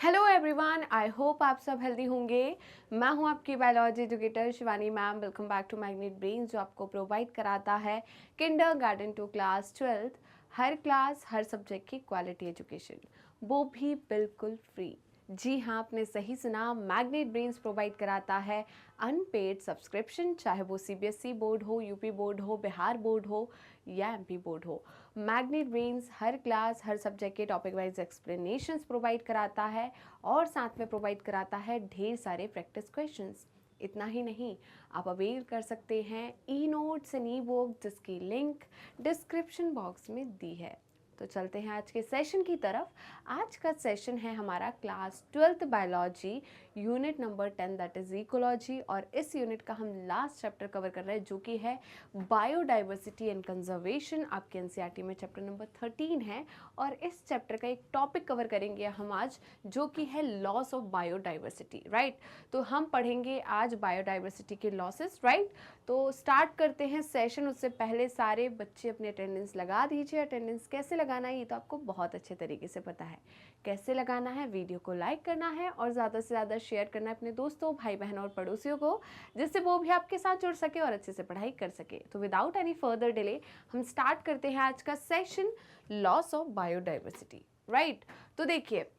Hello everyone, I hope आप सब healthy होंगे। मैं हूं आपकी biology educator Shivani ma'am. Welcome back to Magnet Brain, जो आपको प्रोवाइड कराता है किंडरगार्टन टू क्लास 12th, हर क्लास हर सब्जेक्ट की क्वालिटी एजुकेशन, वो भी बिल्कुल फ्री। जी हाँ, आपने सही सुना, मैग्नेट ब्रेन्स प्रोवाइड कराता है अनपेड सब्सक्रिप्शन, चाहे वो सीबीएसई बोर्ड हो, यूपी बोर्ड हो, बिहार बोर्ड हो या एमपी बोर्ड हो। मैग्नेट ब्रेन्स हर क्लास हर सब्जेक्ट के टॉपिक वाइज एक्सप्लेनेशंस प्रोवाइड कराता है और साथ में प्रोवाइड कराता है ढेर सारे प्रैक्टिस क्वेश्चंस। इतना ही नहीं, आप अवेल कर सकते हैं e notes and E book, जिसकी लिंक डिस्क्रिप्शन बॉक्स में दी है। तो चलते हैं आज के सेशन की तरफ। आज का सेशन है हमारा class 12th biology unit number 10, that is ecology. और इस यूनिट का हम लास्ट चैप्टर कवर कर रहे हैं, जो कि है बायोडाइवर्सिटी एंड कंजर्वेशन। आपके एनसीईआरटी में चैप्टर नंबर 13 है और इस चैप्टर का एक टॉपिक कवर करेंगे हम आज, जो कि है लॉस ऑफ बायोडाइवर्सिटी। राइट, तो हम पढ़ेंगे आज बायोडाइवर्सिटी के लॉसेस। राइट, तो स्टार्ट करते हैं सेशन। उससे पहले सारे बच्चे अपनी अटेंडेंस लगा दीजिए। अटेंडेंस कैसे लगाना है ये तो आपको बहुत अच्छे तरीके से पता है। कैसे लगाना है, वीडियो को लाइक करना है और ज़्यादा से ज़्यादा शेयर करना है अपने दोस्तों, भाई बहनों और पड़ोसियों को, जिससे वो भी आपके साथ जुड़ सके और अच्छे से पढ़ाई कर सके। तो विदाउट एनी फर्दर डिले हम स्टार्ट करते हैं आज का session, loss of biodiversity. Right, तो देखिए,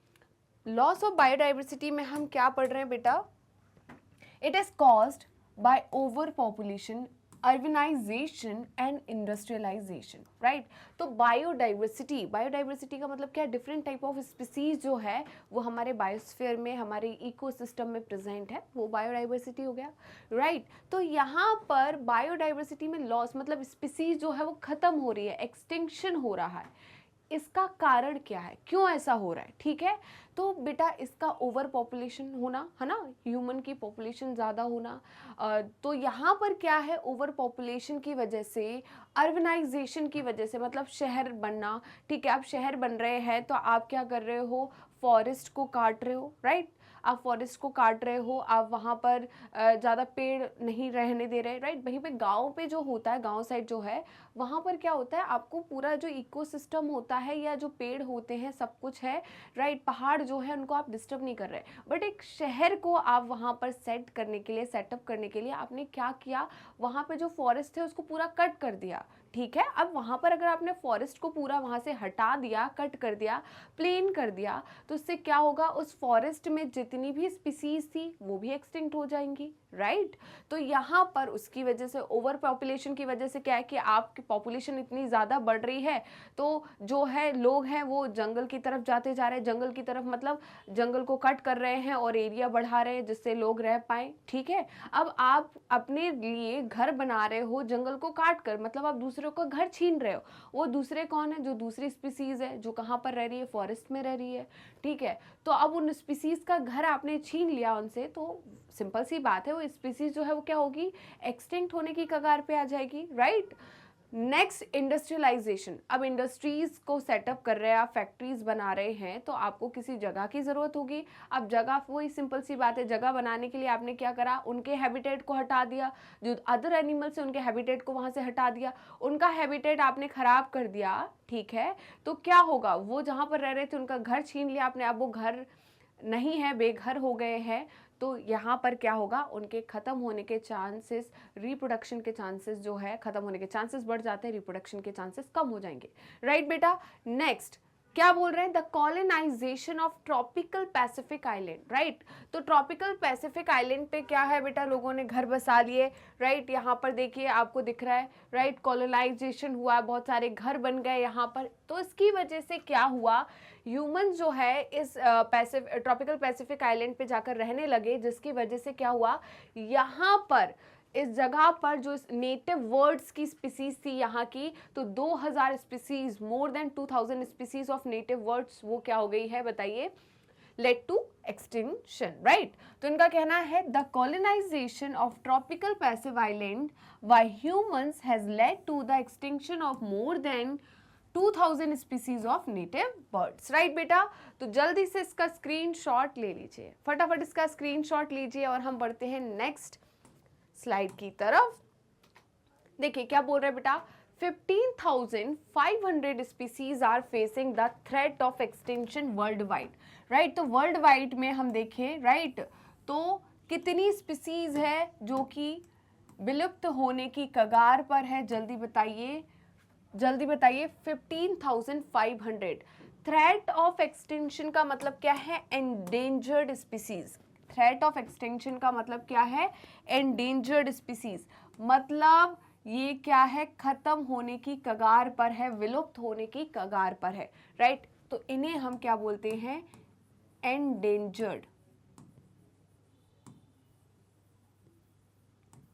लॉस ऑफ बायोडाइवर्सिटी में हम क्या पढ़ रहे हैं बेटा? It is caused by over population, urbanisation and industrialisation. Right, तो बायोडाइवर्सिटी का मतलब क्या? डिफरेंट टाइप ऑफ स्पीसीज जो है वो हमारे बायोस्फीयर में, हमारे इकोसिस्टम में प्रेजेंट है, वो बायोडाइवर्सिटी हो गया। राइट, तो यहाँ पर बायोडाइवर्सिटी में लॉस मतलब स्पीसीज जो है वो खत्म हो रही है, एक्सटिंक्शन हो रहा है। इसका कारण क्या है, क्यों ऐसा हो रहा है? ठीक है, तो बेटा इसका ओवर पॉपुलेशन होना है ना, ह्यूमन की पॉपुलेशन ज़्यादा होना। तो यहाँ पर क्या है, ओवर पॉपुलेशन की वजह से, अर्बनाइजेशन की वजह से, मतलब शहर बनना। ठीक है, आप शहर बन रहे हैं तो आप क्या कर रहे हो, फॉरेस्ट को काट रहे हो। राइट, आप फॉरेस्ट को काट रहे हो, आप वहाँ पर ज़्यादा पेड़ नहीं रहने दे रहे। राइट, वहीं पे गाँव पे जो होता है, गाँव साइड जो है, वहाँ पर क्या होता है, आपको पूरा जो इकोसिस्टम होता है या जो पेड़ होते हैं सब कुछ है। राइट, पहाड़ जो है उनको आप डिस्टर्ब नहीं कर रहे। बट एक शहर को आप वहाँ पर सेट करने के लिए, सेटअप करने के लिए आपने क्या किया, वहाँ पे जो फॉरेस्ट है उसको पूरा कट कर दिया। ठीक है, अब वहाँ पर अगर आपने फॉरेस्ट को पूरा वहाँ से हटा दिया, कट कर दिया, प्लेन कर दिया, तो इससे क्या होगा, उस फॉरेस्ट में जितनी भी स्पीसीज थी वो भी एक्सटिंक्ट हो जाएंगी। राइट, तो यहाँ पर उसकी वजह से, ओवर पॉपुलेशन की वजह से क्या है कि आपकी पॉपुलेशन इतनी ज़्यादा बढ़ रही है, तो जो है लोग हैं वो जंगल की तरफ जाते जा रहे हैं। जंगल की तरफ मतलब जंगल को कट कर रहे हैं और एरिया बढ़ा रहे हैं जिससे लोग रह पाएँ। ठीक है, अब आप अपने लिए घर बना रहे हो जंगल को काट कर, मतलब आप दूसरों का घर छीन रहे हो। वो दूसरे कौन है? जो दूसरी स्पीसीज है, जो कहाँ पर रह रही है, फॉरेस्ट में रह रही है। ठीक है, तो अब उन स्पीसीज का घर आपने छीन लिया उनसे, तो सिंपल सी बात है, वो स्पीसीज जो है वो क्या होगी, एक्सटिंक्ट होने की कगार पे आ जाएगी। Right, next, industrialisation. अब इंडस्ट्रीज को सेटअप कर रहे हैं आप, फैक्ट्रीज बना रहे हैं, तो आपको किसी जगह की ज़रूरत होगी। अब जगह, वही सिंपल सी बात है, जगह बनाने के लिए आपने क्या करा, उनके हैबिटेट को हटा दिया, जो अदर एनिमल्स है उनके हैबिटेट को वहाँ से हटा दिया, उनका हैबिटेट आपने ख़राब कर दिया। ठीक है, तो क्या होगा, वो जहाँ पर रह रहे थे उनका घर छीन लिया आपने, अब वो घर नहीं है, बेघर हो गए हैं। तो यहाँ पर क्या होगा, उनके ख़त्म होने के चांसेस, रिप्रोडक्शन के चांसेस जो है, ख़त्म होने के चांसेस बढ़ जाते हैं, रिप्रोडक्शन के चांसेस कम हो जाएंगे। राइट बेटा, नेक्स्ट क्या बोल रहे हैं, the colonisation of tropical Pacific island. Right, तो ट्रॉपिकल पैसिफिक आइलैंड पे क्या है बेटा, लोगों ने घर बसा लिए। राइट, यहाँ पर देखिए आपको दिख रहा है। राइट, कॉलोनाइजेशन हुआ, बहुत सारे घर बन गए यहाँ पर। तो इसकी वजह से क्या हुआ, ह्यूमन जो है इस ट्रॉपिकल पैसिफिक आइलैंड पे जाकर रहने लगे, जिसकी वजह से क्या हुआ, यहाँ पर इस जगह पर जो नेटिव वर्ड्स की स्पीसीज थी यहाँ की, तो 2000 species, more than 2000 species of native words, वो क्या हो गई है बताइए, लेड टू एक्सटिंक्शन। राइट, तो इनका कहना है the colonisation of tropical Pacific island by humans has led to the extinction of more than 2000 species of native birds. Right बेटा, तो जल्दी से इसका स्क्रीनशॉट ले लीजिए, फटाफट इसका स्क्रीनशॉट लीजिए और हम बढ़ते हैं नेक्स्ट स्लाइड की तरफ। देखिए क्या बोल रहे हैं बेटा, 15,500 species are facing the threat of extinction world wide. Right. तो वर्ल्ड वाइड में हम देखें, राइट, तो कितनी स्पीसीज है जो कि विलुप्त होने की कगार पर है? जल्दी बताइए, जल्दी बताइए। 15,500। थ्रेट ऑफ एक्सटिंक्शन का मतलब क्या है? Endangered species. Threat of extinction का मतलब क्या है? Endangered species. मतलब ये क्या है? खत्म होने की कगार पर है, विलुप्त होने की कगार पर है, राइट। तो इन्हें हम क्या बोलते हैं? Endangered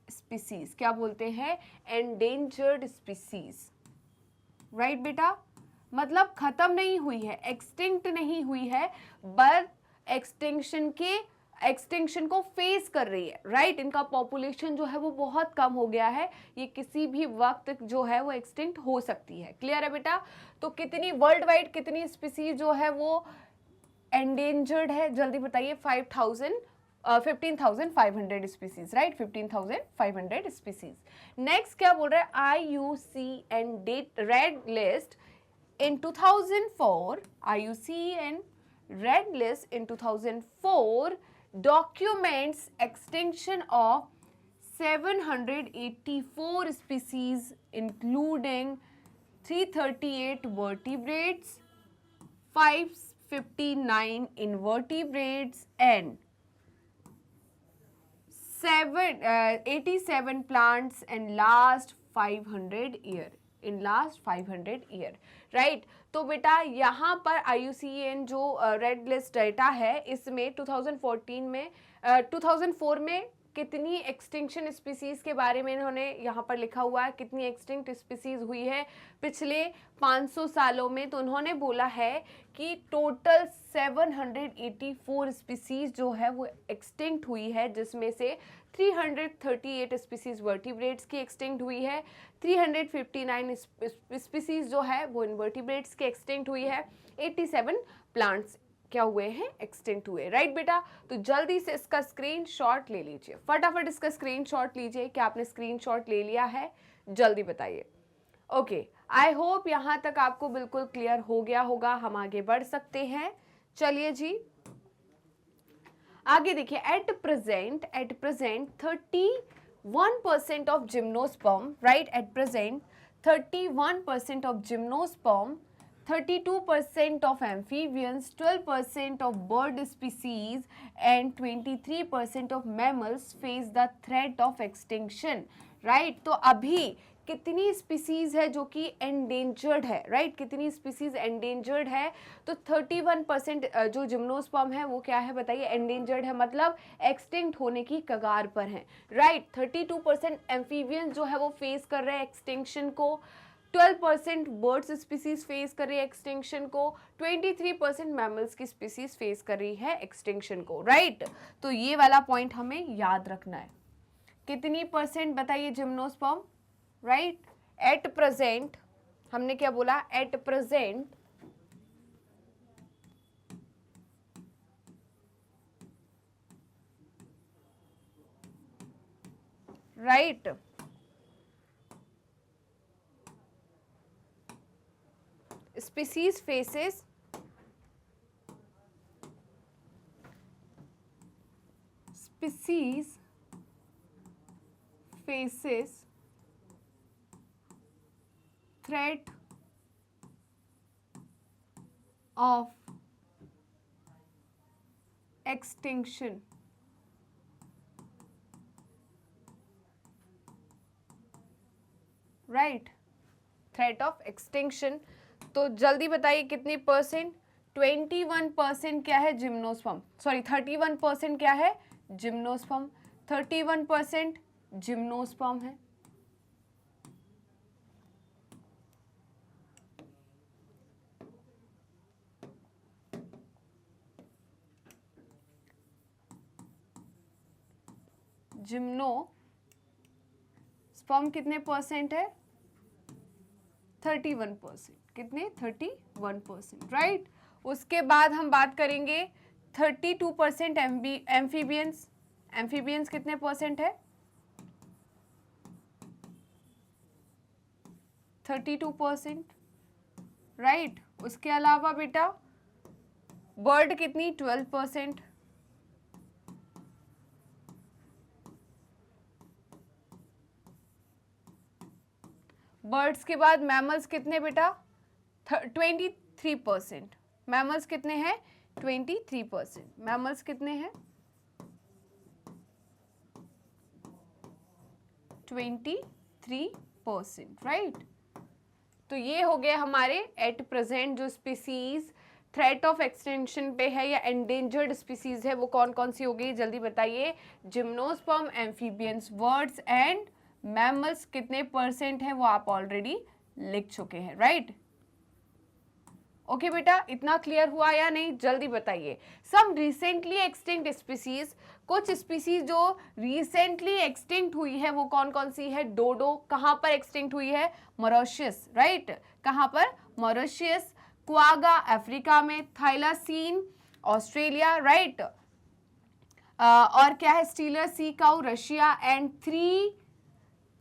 species. क्या बोलते हैं? एंडेंजर्ड स्पीसीज, राइट बेटा। मतलब खत्म नहीं हुई है, एक्सटिंक्ट नहीं हुई है, बट एक्सटिंक्शन को फेस कर रही है, राइट। इनका पॉपुलेशन जो है वो बहुत कम हो गया है, ये किसी भी वक्त जो है वो एक्सटिंक्ट हो सकती है। क्लियर है बेटा? तो कितनी वर्ल्ड वाइड कितनी स्पीसीज जो है वो एंडेंजर्ड है? जल्दी बताइए। 15,500 स्पीसीज, राइट। 15,500 स्पीसीज। नेक्स्ट क्या बोल रहा है? IUCN date red list in 2004, IUCN Red List in 2004 documents extinction of 784 species including 338 vertebrates, 559 invertebrates and 87 plants and last 500 year, in last 500 year, right. तो बेटा यहाँ पर IUCN जो रेड लिस्ट डेटा है, इसमें 2004 में कितनी एक्सटिंक्शन स्पीसीज के बारे में इन्होंने यहाँ पर लिखा हुआ है, कितनी एक्सटिंक्ट स्पीसीज हुई है पिछले 500 सालों में। तो उन्होंने बोला है कि टोटल 784 स्पीसीज जो है वो एक्सटिंक्ट हुई है, जिसमें से 338 स्पीसीज वर्टिब्रेट्स की एक्सटिंक्ट हुई है, 359 स्पीसीज जो है वो इनवर्टिब्रेट्स की एक्सटिंक्ट हुई है, 87 प्लांट्स क्या हुए हैं? एक्सटिंक्ट हुए, राइट बेटा। तो जल्दी से इसका स्क्रीनशॉट ले लीजिए, फटाफट इसका स्क्रीनशॉट लीजिए। क्या आपने स्क्रीनशॉट ले लिया है? जल्दी बताइए। ओके, आई होप यहाँ तक आपको बिल्कुल क्लियर हो गया होगा। हम आगे बढ़ सकते हैं, चलिए जी आगे देखिए। At present 31% of gymnosperm, right. At present 31% of gymnosperm, 32% of amphibians, 12% of bird species and 23% of mammals face the threat of extinction, right? तो अभी कितनी स्पीसीज है जो कि एंडेंजर्ड है, राइट? कितनी स्पीसीज एंडेंजर्ड है? तो 31% जो जिम्नोस्पर्म है वो क्या है बताइए? एंडेंजर्ड है, मतलब एक्सटिंक्ट होने की कगार पर है, राइट। 32% एम्फीबियंस जो है वो फेस कर रहे हैं एक्सटिंक्शन को, 12% बर्ड्स स्पीसीज फेस कर रही है एक्सटिंक्शन को, 23% मैमल्स की स्पीसीज फेस कर रही है एक्सटिंक्शन को, राइट। तो ये वाला पॉइंट हमें याद रखना है। कितनी परसेंट बताइए जिम्नोस्पर्म, राइट। एट प्रेजेंट हमने क्या बोला? At present right species faces threat of extinction, right. Threat of extinction. तो जल्दी बताइए कितनी परसेंट? 21% क्या है? जिम्नोस्पर्म, सॉरी 31% क्या है? जिम्नोस्पर्म। 31% जिम्नोस्पर्म है, जिम्नोस्पर्म कितने परसेंट है? 31%। कितने? 31%, राइट। उसके बाद हम बात करेंगे 32% एम्फीबियंस। एम्फीबियंस कितने परसेंट है? 32%, राइट। उसके अलावा बेटा बर्ड कितनी 12%, बर्ड्स के बाद मैमल्स कितने बेटा 23%, मैमल्स कितने हैं 23%, मैमल्स कितने हैं 23%, राइट। तो ये हो गए हमारे एट प्रेजेंट जो स्पीसीज थ्रेट ऑफ एक्सटेंशन पे है या एंडेंजर्ड स्पीसीज है वो कौन कौन सी हो गई, जल्दी बताइए। Gymnosperm, amphibians, birds and mammals कितने परसेंट है वो आप ऑलरेडी लिख चुके हैं, राइट। ओके बेटा, इतना क्लियर हुआ या नहीं, जल्दी बताइए। सम रिसेंटली एक्सटिंक्ट स्पीसीज, कुछ स्पीसीज जो रिसेंटली एक्सटिंक्ट हुई है वो कौन कौन सी है। डोडो कहाँ पर एक्सटिंक्ट हुई है, मॉरिशस, राइट, कहाँ पर, मॉरिशस। क्वागा अफ्रीका में, थाइलासीन ऑस्ट्रेलिया, राइट, और क्या है, stealer sea cow Russia, and 3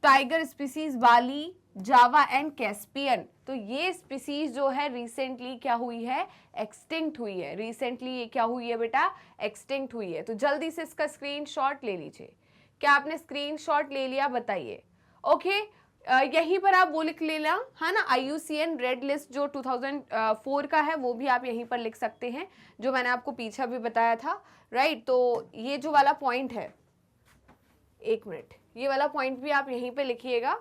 tiger species Bali, Java and Caspian. तो ये स्पीसीज जो है रिसेंटली क्या हुई है, एक्सटिंक्ट हुई है। रिसेंटली ये क्या हुई है बेटा, एक्सटिंक्ट हुई है। तो जल्दी से इसका स्क्रीनशॉट ले लीजिए। क्या आपने स्क्रीनशॉट ले लिया, बताइए। ओके, यहीं पर आप वो लिख लेना है ना, IUCN रेड लिस्ट जो 2004 का है वो भी आप यहीं पर लिख सकते हैं, जो मैंने आपको पीछे भी बताया था, राइट। तो ये जो वाला पॉइंट है, एक मिनट, ये वाला पॉइंट भी आप यहीं पे लिखिएगा।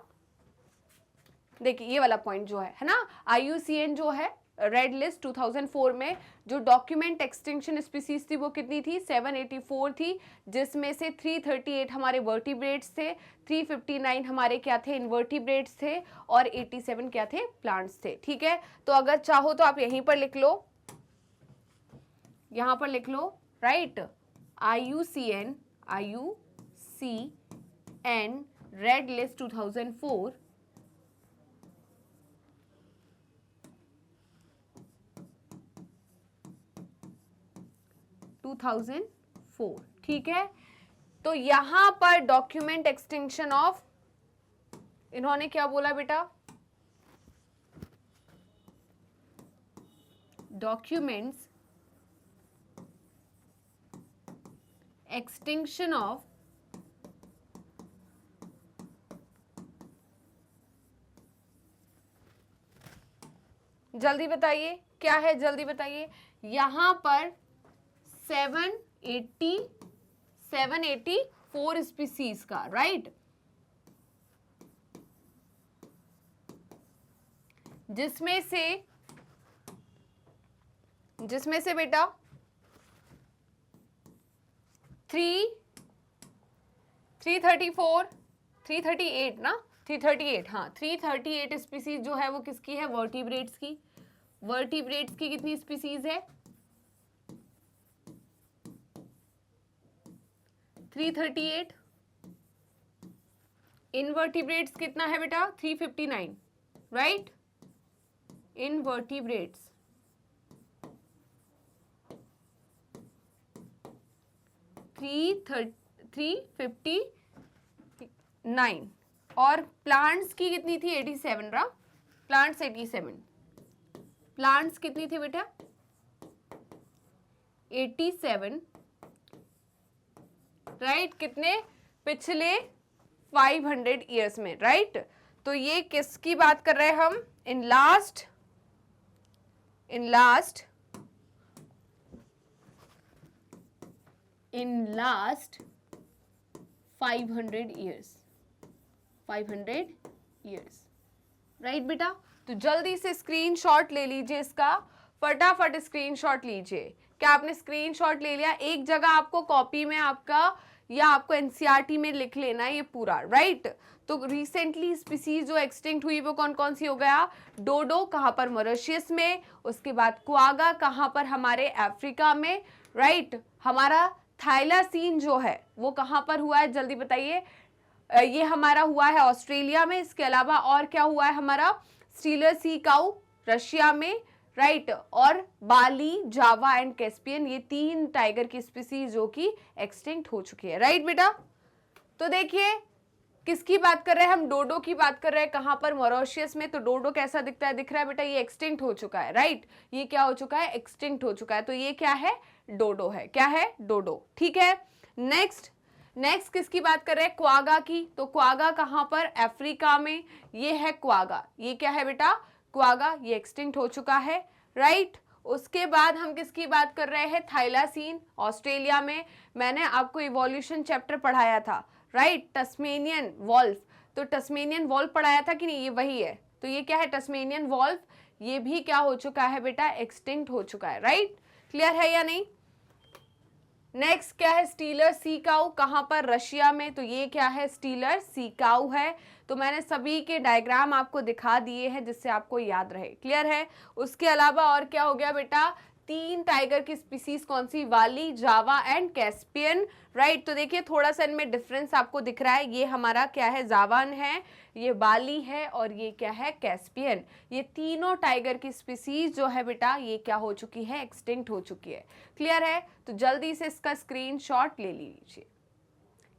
देखिए ये वाला पॉइंट जो है ना, IUCN जो है रेड लिस्ट 2004 में जो डॉक्यूमेंट एक्सटिंक्शन स्पीसीज थी वो कितनी थी, 784 थी, जिसमें से 338 हमारे वर्टिब्रेट्स थे, 359 हमारे क्या थे, इनवर्टिब्रेट्स थे, और 87 क्या थे, प्लांट्स थे। ठीक है, तो अगर चाहो तो आप यहीं पर लिख लो, यहां पर लिख लो, राइट। IUCN रेड लिस्ट 2004 2004, ठीक है। तो यहां पर डॉक्यूमेंट एक्सटिंक्शन ऑफ, इन्होंने क्या बोला बेटा, डॉक्यूमेंट्स एक्सटिंक्शन ऑफ जल्दी बताइए क्या है, जल्दी बताइए। यहां पर 784 स्पीसीज का, राइट, जिसमें से बेटा 338 ना, 338, हाँ 338 स्पीसीज जो है वो किसकी है, वर्टिब्रेट्स की। वर्टिब्रेट्स की कितनी स्पीसीज है, 338। इनवर्टिब्रेट्स कितना है बेटा, 359, राइट। इनवर्टिब्रेट्स 359, और प्लांट्स की कितनी थी, 87 रहा, प्लांट्स 87, प्लांट्स कितनी थी बेटा, 87, राइट, कितने, पिछले 500 ईयर्स में, राइट। तो ये किसकी बात कर रहे हैं हम, इन लास्ट 500 ईयर्स, राइट बेटा। तो जल्दी से स्क्रीनशॉट ले लीजिए इसका, फटाफट स्क्रीनशॉट लीजिए। क्या आपने स्क्रीनशॉट ले लिया, एक जगह आपको कॉपी में आपका या आपको NCERT में लिख लेना है ये पूरा, राइट। तो रिसेंटली स्पीसीज जो एक्सटिंक्ट हुई वो कौन कौन सी हो गया, डोडो कहाँ पर, मॉरिशस में, उसके बाद क्वागा कहाँ पर, हमारे अफ्रीका में, राइट। हमारा थाइलासीन जो है वो कहाँ पर हुआ है, जल्दी बताइए। ये हमारा हुआ है ऑस्ट्रेलिया में। इसके अलावा और क्या हुआ है हमारा, स्टीलर सी काउ रशिया में, राइट, और बाली, जावा एंड कैस्पियन, ये 3 टाइगर की स्पीसीज जो कि एक्सटिंक्ट हो चुकी है, राइट बेटा। तो देखिए किसकी बात कर रहे हैं हम? डोडो की बात कर रहे हैं। कहां पर? मॉरिशस में। तो डोडो कैसा दिखता है? दिख रहा है बेटा, ये एक्सटिंक्ट हो चुका है, राइट। ये क्या हो चुका है? एक्सटिंक्ट हो चुका है। तो ये क्या है? डोडो है। क्या है? डोडो। ठीक है। नेक्स्ट किसकी बात कर रहे हैं? क्वागा की। तो क्वागा कहां पर? अफ्रीका में। ये है क्वागा। ये क्या है बेटा? क्वागा। ये एक्सटिंक्ट हो चुका है, राइट। उसके बाद हम किसकी बात कर रहे हैं? थाइलासीन, ऑस्ट्रेलिया में। मैंने आपको इवोल्यूशन चैप्टर पढ़ाया था, राइट। Tasmanian wolf. तो टस्मेनियन वॉल्फ पढ़ाया था कि नहीं? ये वही है। तो ये क्या है? Tasmanian wolf. ये भी क्या हो चुका है बेटा? एक्सटिंक्ट हो चुका है, राइट। क्लियर है या नहीं? नेक्स्ट क्या है? स्टीलर सी काऊ। कहां पर? रशिया में। तो ये क्या है? स्टीलर सी काऊ है। तो मैंने सभी के डायग्राम आपको दिखा दिए हैं जिससे आपको याद रहे। क्लियर है? उसके अलावा और क्या हो गया बेटा? 3 टाइगर की स्पीसीज कौन सी? वाली, जावा एंड कैस्पियन, राइट। तो देखिए थोड़ा सा इनमें डिफरेंस आपको दिख रहा है। ये हमारा क्या है? जावान है, ये बाली है, और ये क्या है? कैस्पियन। ये तीनों टाइगर की स्पीसीज जो है बेटा, ये क्या हो चुकी है? एक्सटिंक्ट हो चुकी है। क्लियर है? तो जल्दी से इसका स्क्रीनशॉट ले लीजिए।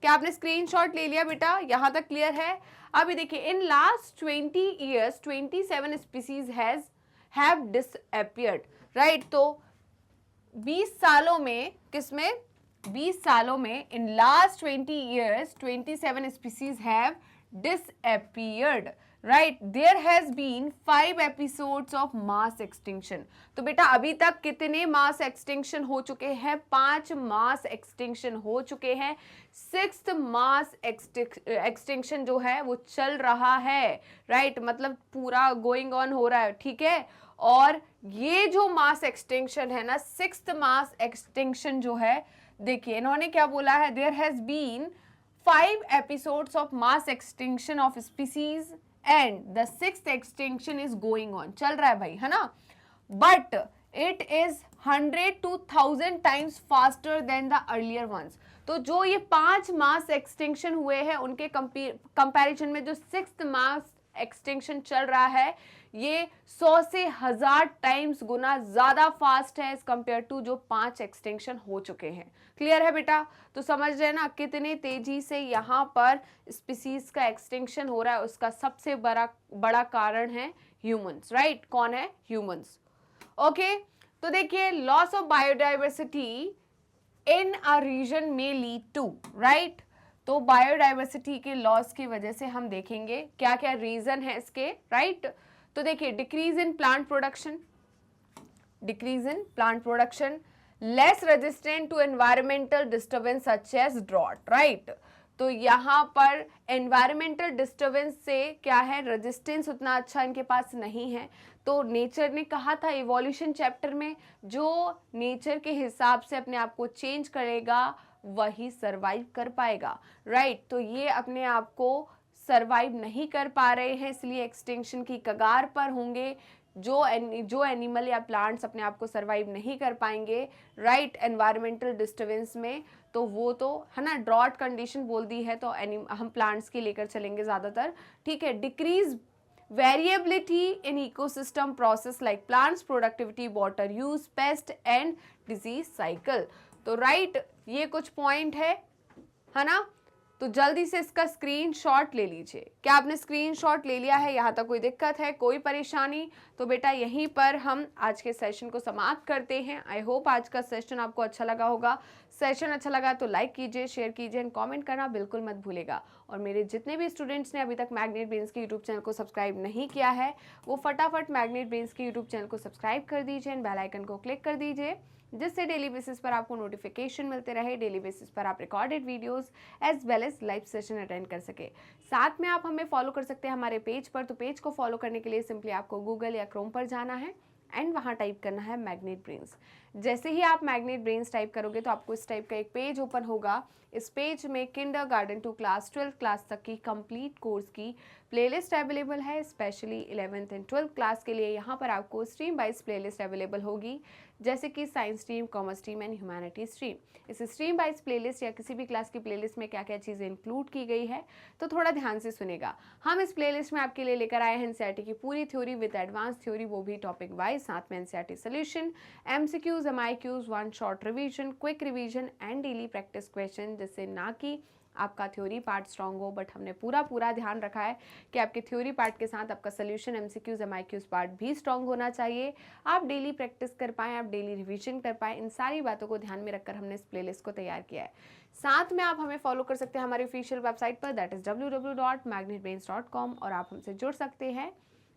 क्या आपने स्क्रीनशॉट ले लिया बेटा? यहां तक क्लियर है? अभी देखिए, in last 20 years 27 species have disappeared, right. तो 20 सालों में, किसमें? 20 सालों में, in last 20 years 27 species have disappeared, right? There has been 5 episodes of mass extinction. तो बेटा अभी तक कितने मास एक्सटिंक्शन हो चुके हैं? 5 मास एक्सटिंक्शन हो चुके हैं। 6th मास एक्सटिंक्शन जो है वो चल रहा है, राइट। मतलब पूरा गोइंग ऑन हो रहा है, ठीक है। और ये जो मास एक्सटिंक्शन है ना, 6th मास एक्सटिंक्शन जो है, देखिए इन्होंने क्या बोला है? There has been 5 episodes of mass extinction of species and the 6th extinction is going on. चल रहा है भाई, है ना। But it is 100 to 1000 times faster than the earlier ones. तो जो ये 5 मास एक्सटिंक्शन हुए हैं उनके कंपैरिजन में जो 6th मास एक्सटिंक्शन चल रहा है, ये 100 से 1000 टाइम्स गुना ज्यादा फास्ट है एज कंपेयर टू जो 5 एक्सटिंक्शन हो चुके हैं। क्लियर है बेटा? तो समझ रहे ना कितने तेजी से यहाँ पर स्पीसीज का एक्सटिंक्शन हो रहा है। उसका सबसे बड़ा कारण है ह्यूमंस, राइट। कौन है? ह्यूमंस। ओके, तो देखिए loss of biodiversity in a region में लीड टू, राइट। तो बायोडाइवर्सिटी के लॉस की वजह से हम देखेंगे क्या क्या रीजन है इसके, राइट। तो देखिए decrease in plant production, less resistant to environmental disturbance such as drought, right. तो यहाँ पर एनवायरमेंटल डिस्टर्बेंस से क्या है? रेजिस्टेंस उतना अच्छा इनके पास नहीं है। तो नेचर ने कहा था इवोल्यूशन चैप्टर में, जो नेचर के हिसाब से अपने आप को चेंज करेगा वही सरवाइव कर पाएगा, राइट। तो ये अपने आप को सरवाइव नहीं कर पा रहे हैं, इसलिए एक्सटिंक्शन की कगार पर होंगे। जो एनिमल या प्लांट्स अपने आप को सरवाइव नहीं कर पाएंगे, राइट, एनवायरमेंटल डिस्टर्बेंस में, तो वो तो है ना, ड्रॉट कंडीशन बोल दी है, तो हम प्लांट्स की लेकर चलेंगे ज़्यादातर, ठीक है। Decrease variability in ecosystem process like plants productivity, water use, paste and disease cycle. तो राइट, ये कुछ पॉइंट है ना। तो जल्दी से इसका स्क्रीनशॉट ले लीजिए। क्या आपने स्क्रीनशॉट ले लिया है? यहाँ तक कोई दिक्कत है, कोई परेशानी? तो बेटा यहीं पर हम आज के सेशन को समाप्त करते हैं। आई होप आज का सेशन आपको अच्छा लगा होगा। सेशन अच्छा लगा तो लाइक कीजिए, शेयर कीजिए एंड कमेंट करना बिल्कुल मत भूलेगा। और मेरे जितने भी स्टूडेंट्स ने अभी तक मैग्नेट ब्रेन्स के यूट्यूब चैनल को सब्सक्राइब नहीं किया है, वो फटाफट मैग्नेट ब्रेन्स के यूट्यूब चैनल को सब्सक्राइब कर दीजिए एंड बेल आइकन को क्लिक कर दीजिए, जिससे डेली बेसिस पर आपको नोटिफिकेशन मिलते रहे। डेली बेसिस पर आप recorded videos as well as live session attend कर सके। साथ में आप हमें फॉलो कर सकते हैं हमारे पेज पर। तो पेज को फॉलो करने के लिए सिंपली आपको गूगल या क्रोम पर जाना है एंड वहाँ टाइप करना है मैग्नेट ब्रेन्स। जैसे ही आप मैग्नेट ब्रेन्स टाइप करोगे तो आपको इस टाइप का एक पेज ओपन होगा। इस पेज में kindergarten to class 12th class तक की कंप्लीट कोर्स की प्लेलिस्ट अवेलेबल है। Specially 11th and 12th class के लिए यहाँ पर आपको स्ट्रीम वाइज प्लेलिस्ट अवेलेबल होगी, जैसे कि science stream, commerce stream and humanity stream. इस स्ट्रीम वाइज प्लेलिस्ट या किसी भी क्लास की प्लेलिस्ट में क्या क्या चीज़ें इंक्लूड की गई है, तो थोड़ा ध्यान से सुनेगा। हम इस प्लेलिस्ट में आपके लिए लेकर आए हैं एनसीईआरटी की पूरी थ्योरी विद एडवांस थ्योरी, वो भी टॉपिक वाइज, साथ में NCERT solution, MCQs MCQs, MIQs, one short revision, quick revision and daily practice question, जिससे ना कि आपका थ्योरी पार्ट स्ट्रांग हो, बट हमने पूरा ध्यान रखा है कि आपके थ्योरी पार्ट के साथ आपका सोल्यूशन, MCQs, MIQs पार्ट भी स्ट्रांग होना चाहिए। आप डेली प्रैक्टिस कर पाएँ, आप डेली रिवीजन कर पाएँ, इन सारी बातों को ध्यान में रखकर हमने इस प्लेलिस्ट को तैयार किया है। साथ में आप हमें फॉलो कर सकते हैं हमारी ऑफिशियल वेबसाइट पर, दैट इज www.magnetbrains.com, और आप हमसे जुड़ सकते हैं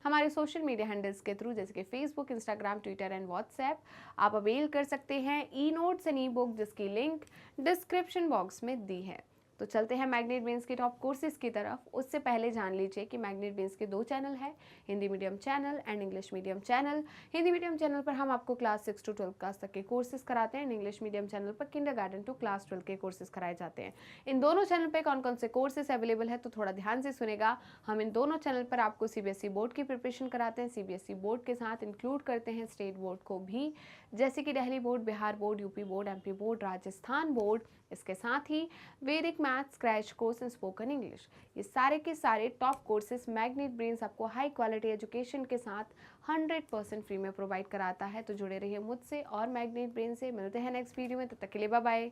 हमारे सोशल मीडिया हैंडल्स के थ्रू, जैसे कि Facebook, Instagram, Twitter and WhatsApp. आप अवेल कर सकते हैं e notes and E book, जिसकी लिंक डिस्क्रिप्शन बॉक्स में दी है। तो चलते हैं मैग्नेट ब्रेन्स के टॉप कोर्सेज की तरफ। उससे पहले जान लीजिए कि मैग्नेट ब्रेन्स के 2 चैनल है, Hindi medium channel and English medium channel. Hindi medium channel पर हम आपको क्लास 6 to 12 क्लास तक के कोर्सेज कराते हैं, एंड इंग्लिश मीडियम चैनल पर किंडरगार्टन टू क्लास 12 के कोर्सेज कराए जाते हैं। इन दोनों चैनल पर कौन कौन से कोर्सेज अवेलेबल है, तो थोड़ा ध्यान से सुनेगा। हम इन दोनों चैनल पर आपको CBSE बोर्ड की प्रिपरेशन कराते हैं, CBSE बोर्ड के साथ इंक्लूड करते हैं स्टेट बोर्ड को भी, जैसे कि Delhi board, Bihar board, UP board, MP board, Rajasthan board. इसके साथ ही वैदिक maths, crash course and spoken English, ये सारे के सारे टॉप कोर्सेज मैग्नेट ब्रेन्स आपको हाई क्वालिटी एजुकेशन के साथ 100% फ्री में प्रोवाइड कराता है। तो जुड़े रहिए मुझसे और मैग्नेट ब्रेन से। मिलते हैं नेक्स्ट वीडियो में, तब तक के लिए बाय बाय।